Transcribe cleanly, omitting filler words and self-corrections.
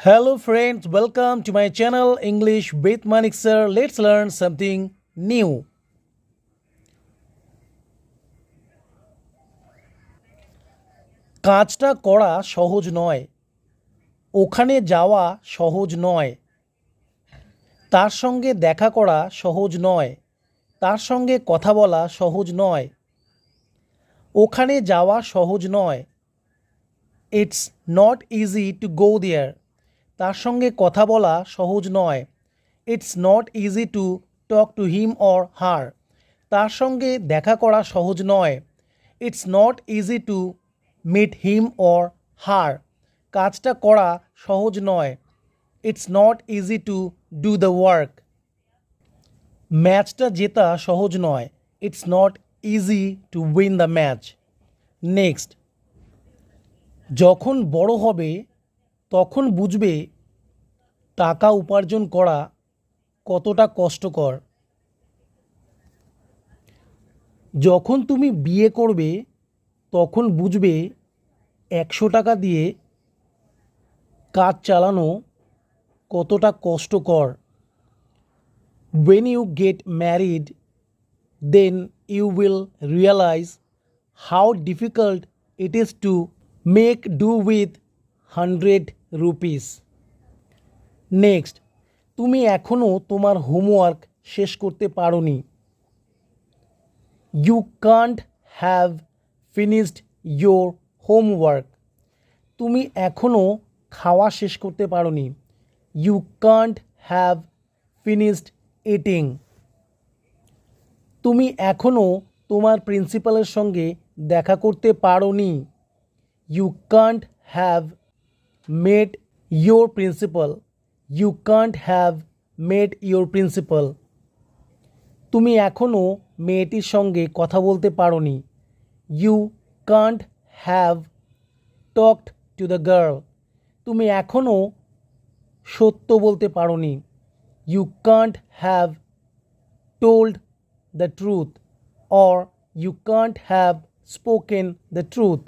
Hello friends, welcome to my channel English with Maniksir. Let's learn something new. কাজটা করা সহজ নয়, ওখানে যাওয়া সহজ নয়, তার সঙ্গে দেখা করা সহজ নয়, তার সঙ্গে কথা বলা সহজ নয়, ওখানে যাওয়া সহজ নয়। It's not easy to go there. তার সঙ্গে কথা বলা সহজ নয়। It's not easy to talk to him or her. তার সঙ্গে দেখা করা সহজ নয়। It's not easy to meet him or her. কাজটা করা সহজ নয়। It's not easy to do the work. ম্যাচটা জেতা সহজ নয়। It's not easy to win the match. Next, যখন বড় হবে তখন বুঝবে টাকা উপার্জন করা কতটা কষ্টকর। যখন তুমি বিয়ে করবে তখন বুঝবে 100 টাকা দিয়ে কাজ চালানো কতটা কষ্টকর। When you get married, then you will realize how difficult it is to make do with 100 rupees. Next, তুমি এখনও তোমার হোমওয়ার্ক শেষ করতে পারোনি। You can't have finished your homework. তুমি এখনও খাওয়া শেষ করতে পারোনি। You can't have finished eating. তুমি এখনও তোমার প্রিন্সিপালের সঙ্গে দেখা করতে পারোনি। You can't have met your principal. You can't have met your principal. তুমি এখনও মেয়েটির সঙ্গে কথা বলতে পারোনি। You can't have talked to the girl. তুমি এখনও সত্য বলতে পারোনি। You can't have told the truth or you can't have spoken the truth.